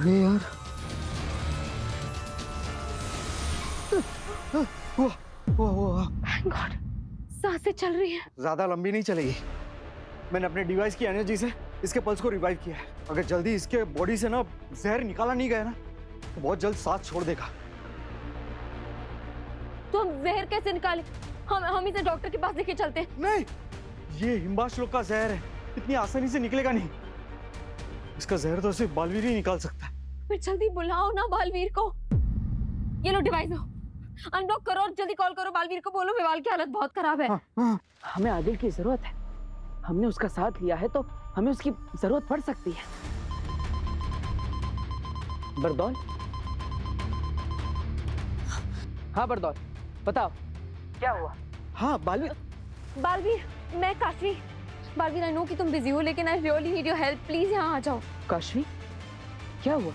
अरे यार, वाह वाह वाह, थैंक गॉड, सांसें चल रही हैं। ज्यादा लंबी नहीं चलेगी। मैंने अपने डिवाइस की एनर्जी से इसके पल्स को रिवाइव किया है। अगर जल्दी इसके बॉडी से ना जहर निकाला नहीं गया ना तो बहुत जल्द सांस छोड़ देगा। तो हम जहर कैसे निकालें? हम इसे डॉक्टर के पास लेके चलते हैं। नहीं, ये हिम्बाश्लोक का जहर है, इतनी आसानी से निकलेगा नहीं। इसका जहर तो सिर्फ बालवीर ही निकाल सकता है। फिर जल्दी बुलाओ ना बालवीर को। ये लो डिवाइस दो, अनब्लॉक करो और जल्दी कॉल करो। बालवीर को बोलो विवाल की हालत बहुत खराब है। हाँ। हमें आदिल की जरूरत है। हमने उसका साथ लिया है तो हमें उसकी जरूरत पड़ सकती है। बरदौल, हाँ बरदौल, बताओ क्या हुआ? हाँ बालवीर, बालवीर, मैं काशवी। बालवीर, आई नो कि तुम बिजी हो, लेकिन I really need your help. Please यहाँ आ जाओ। काशवी, क्या हुआ?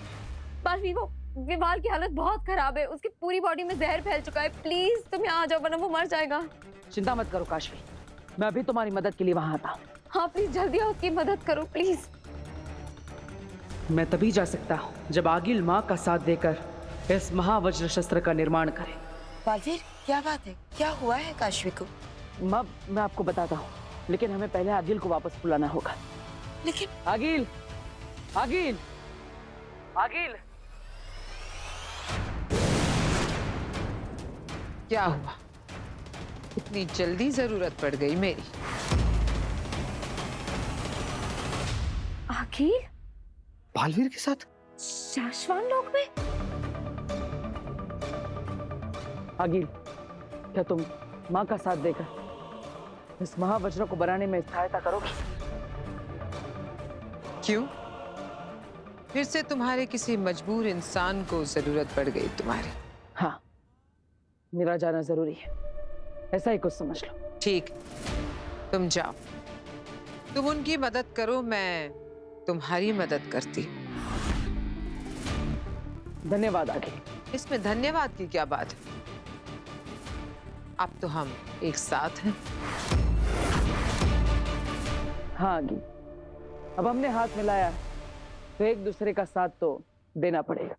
बालवीर, वो विवाल की हालत बहुत खराब है। उसकी पूरी बॉडी में जहर फैल चुका है। प्लीज तुम यहाँ आ जाओ वरना वो मर जाएगा। चिंता मत करो काशवी, मैं अभी तुम्हारी मदद के लिए वहां आता हूँ। हाँ प्लीज जल्दी आओ, उसकी मदद करो प्लीज। मैं तभी जा सकता हूँ जब आगिल माँ का साथ देकर इस महावज्र शस्त्र का निर्माण करे। बालवीर, क्या बात है? क्या हुआ है काशवी को? माँ, मैं आपको बताता हूँ, लेकिन हमें पहले आगिल को वापस बुलाना होगा। लेकिन आगिल, आगिल, आगिल, क्या हुआ? इतनी जल्दी जरूरत पड़ गई मेरी? आखिर बालवीर के साथ शाश्वान लोक में? आगिल, क्या तुम माँ का साथ देकर इस महावज्र को बनाने में सहायता करोगी? क्यों? फिर से तुम्हारे किसी मजबूर इंसान को जरूरत पड़ गई तुम्हारी? हाँ, मेरा जाना जरूरी है, ऐसा ही कुछ समझ लो। ठीक, तुम जाओ, तुम उनकी मदद करो, मैं तुम्हारी मदद करती। धन्यवाद आगिल। इसमें धन्यवाद की क्या बात है? अब तो हम एक साथ हैं। हाँ आगिल, अब हमने हाथ मिलाया है, तो एक दूसरे का साथ तो देना पड़ेगा।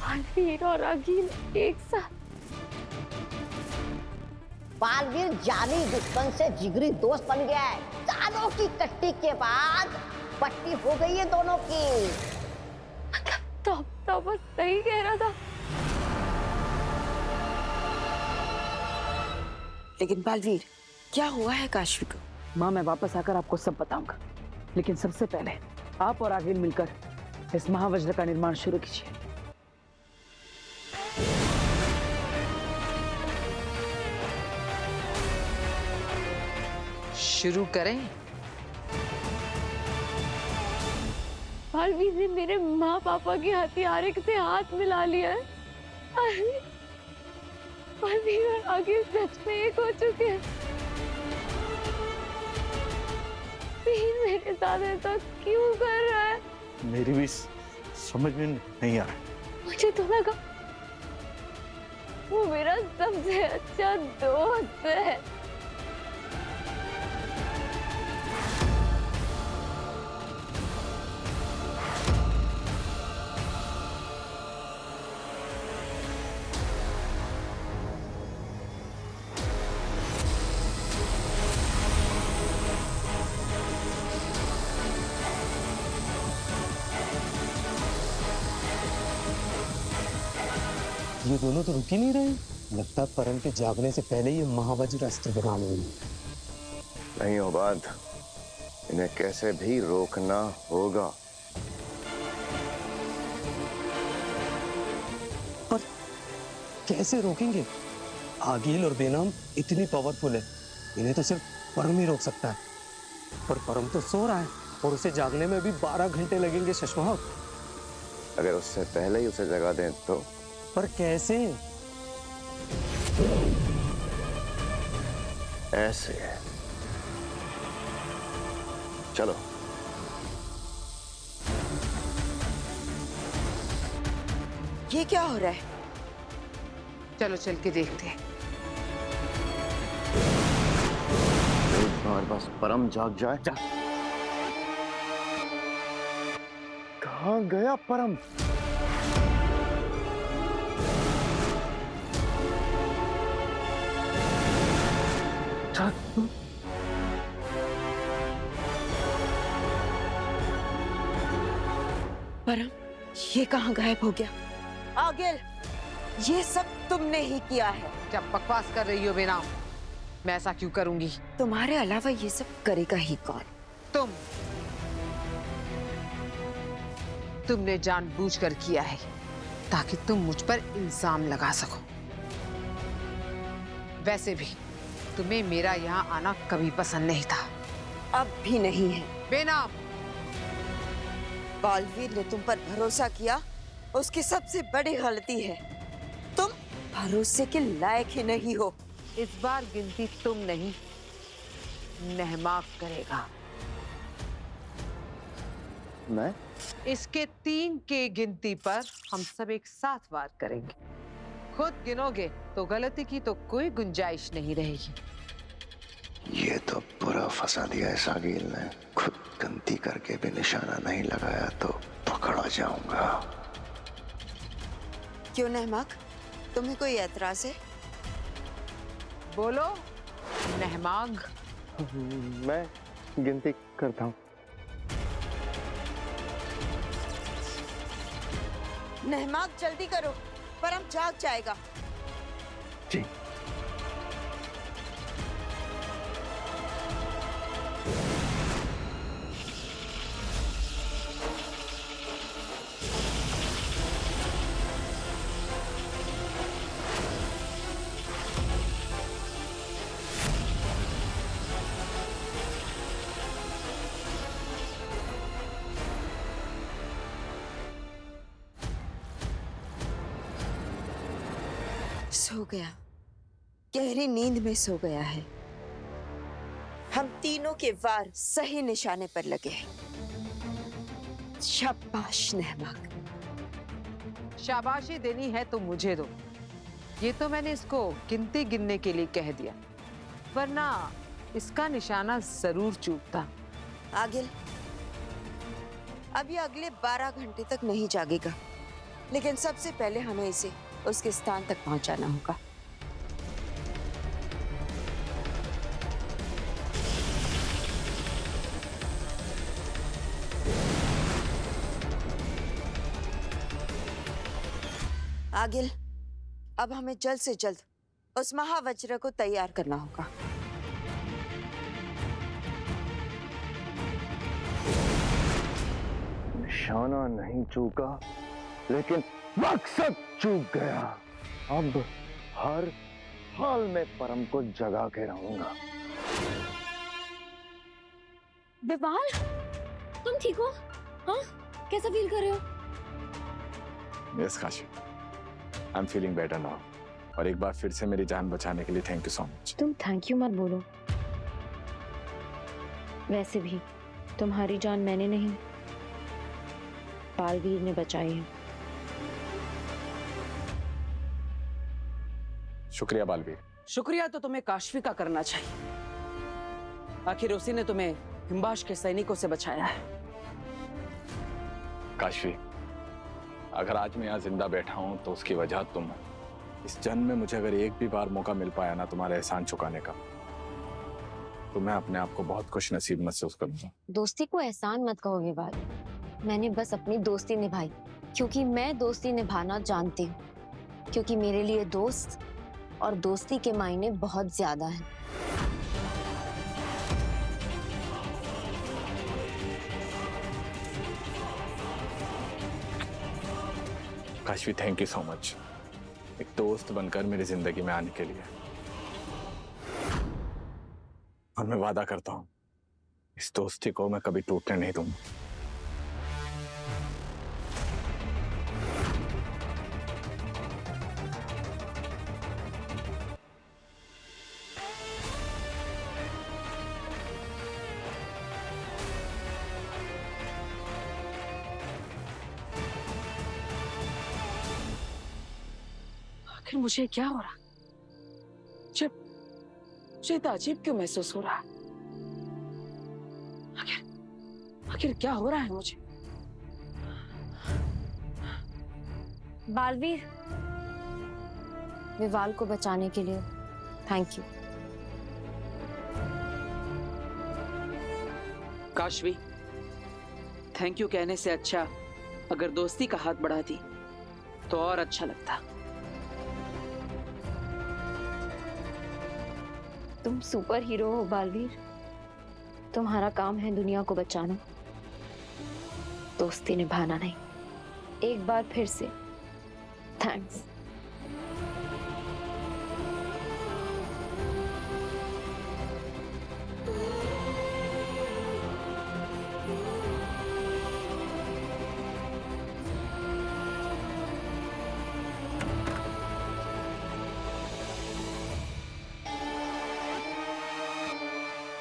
बालवीर और आखिर एक साथ। बालवीर जानी दुश्मन से जिगरी दोस्त बन गया है। सालों की कट्टी के बाद पट्टी हो गई है दोनों की। तो बस सही कह रहा था। लेकिन बालवीर, क्या हुआ है काशवी को? माँ, मैं वापस आकर आपको सब बताऊंगा, लेकिन सबसे पहले आप और आगिल मिलकर इस महावज्र का निर्माण शुरू कीजिए। शुरू करें? बालवीर ने मेरे माँ पापा के हथियारे से हाथ मिला लिया है। बालवीर और आगे सच में एक हो चुके हैं। प्लीज मेरे साथ ऐसा क्यों कर रहा है? मेरी भी समझ में नहीं आ रहा। मुझे तो लगा वो मेरा सबसे अच्छा दोस्त है। ये दोनों तो रुक ही नहीं रहे। लगता है परम के जागने से पहले ही महावज्र अस्त्र बना लेंगे। नहीं उबाद, इन्हें कैसे भी रोकना होगा। पर कैसे रोकेंगे? आगिल और बेनाम इतनी पावरफुल है, इन्हें तो सिर्फ परम ही रोक सकता है। पर परम तो सो रहा है और उसे जागने में भी 12 घंटे लगेंगे शशवाहक। अगर उससे पहले ही उसे जगा दें तो? पर कैसे? ऐसे। चलो। ये क्या हो रहा है? चलो चल के देखते हैं। एक बार बस परम जाग जाए। कहाँ गया परम? परम, ये कहाँ गायब हो गया? आगिल, ये सब तुमने ही किया है। जब बकवास कर रही हो बेनाम, मैं ऐसा क्यों करूंगी? तुम्हारे अलावा ये सब करेगा ही कौन? तुमने जानबूझकर किया है ताकि तुम मुझ पर इल्जाम लगा सको। वैसे भी तुम्हें मेरा यहाँ आना कभी पसंद नहीं था। अब भी नहीं है। बेनाम, बालवीर ने तुम पर भरोसा किया, उसकी सबसे बड़ी गलती है। तुम भरोसे के लायक ही नहीं हो। इस बार गिनती तुम नहीं, नहमाक करेगा। मैं? इसके 3 के गिनती पर हम सब एक साथ वार करेंगे। खुद गिनोगे तो गलती की तो कोई गुंजाइश नहीं रहेगी। ये तो पूरा फंसा दिया है सागिल ने। खुद गलती करके भी निशाना नहीं लगाया तो पकड़ा जाऊंगा। क्यों नहमाक, तुम्हें कोई एतराज है? बोलो नहमाग। मैं गिनती करता हूँ। नहमाक जल्दी करो, परम जाग जाएगा। जी। सो गया, गहरी नींद में सो गया है। हम तीनों के वार सही निशाने पर लगे हैं। शाबाश नहमाक। शाबाशी देनी है तो मुझे दो। ये तो मैंने इसको गिनती गिनने के लिए कह दिया, वरना इसका निशाना जरूर चूकता। आगिल, अभी अगले 12 घंटे तक नहीं जागेगा, लेकिन सबसे पहले हमें इसे उसके स्थान तक पहुंचाना होगा। आगिल, अब हमें जल्द से जल्द उस महावज्र को तैयार करना होगा। निशाना नहीं चूका, लेकिन मकसद चूक गया। अब हर हाल में परम को जगा के रहूंगा। विवाल, तुम ठीक हो? हाँ, कैसा फील कर रहे हो? Yes Kashi, I am feeling better now. और एक बार फिर से मेरी जान बचाने के लिए थैंक यू सो मच। तुम थैंक यू मत बोलो। वैसे भी तुम्हारी जान मैंने नहीं, बालवीर ने बचाई है। शुक्रिया बालवीर। शुक्रिया तो तुम्हें काशवी का करना चाहिए। आखिर उसी ने तुम्हें हिम्बाश के सैनिकों से बचाया है। काशवी, अगर आज मैं यहाँ जिंदा बैठा हूँ तो उसकी वजह तुम हो। इस जन्म में मुझे अगर एक भी बार मौका मिल पाया ना तुम्हारे एहसान चुकाने का, तो मैं अपने आप को बहुत खुश नसीब महसूस करूंगा। दोस्ती को एहसान मत कहो विवाल। मैंने बस अपनी दोस्ती निभाई, क्योंकि मैं दोस्ती निभाना जानती हूँ। क्योंकि मेरे लिए दोस्त और दोस्ती के मायने बहुत ज्यादा हैं। Kashvi, thank you so much, एक दोस्त बनकर मेरी जिंदगी में आने के लिए। और मैं वादा करता हूँ इस दोस्ती को मैं कभी टूटने नहीं दूंगा। आखिर मुझे क्या हो रहा? मुझे इतना अजीब क्यों महसूस हो रहा है? आखिर क्या हो रहा है मुझे? बालवीर, विवाल को बचाने के लिए thank you. Kashvi, thank you कहने से अच्छा अगर दोस्ती का हाथ बढ़ाती तो और अच्छा लगता। तुम सुपर हीरो हो बालवीर। तुम्हारा काम है दुनिया को बचाना, दोस्ती निभाना नहीं। एक बार फिर से थैंक्स।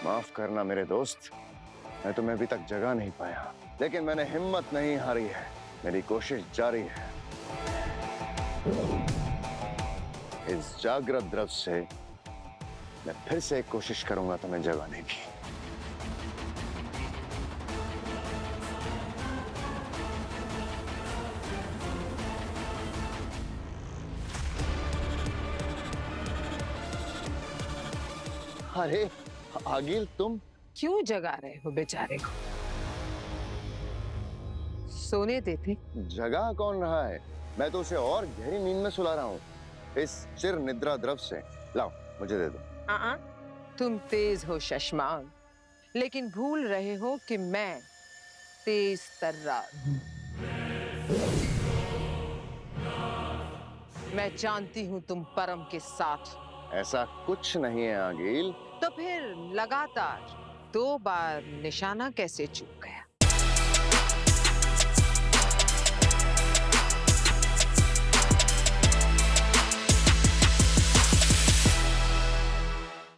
माफ करना मेरे दोस्त, मैं तुम्हें अभी तक जगा नहीं पाया, लेकिन मैंने हिम्मत नहीं हारी है। मेरी कोशिश जारी है। इस जागृत द्रव से मैं फिर से एक कोशिश करूंगा तुम्हें जगाने की। अरे आगिल, तुम क्यों जगा रहे हो बेचारे को? सोने देते। जगा कौन रहा है? मैं तो उसे और गहरी नींद में सुला रहा हूँ इस चिर निद्रा द्रव से। लाओ, मुझे दे दो। तुम तेज हो शशमान, लेकिन भूल रहे हो कि मैं तेज तर्रार हूं। मैं जानती हूं तुम परम के साथ। ऐसा कुछ नहीं है आगिल। तो फिर लगातार 2 बार निशाना कैसे चूक गया?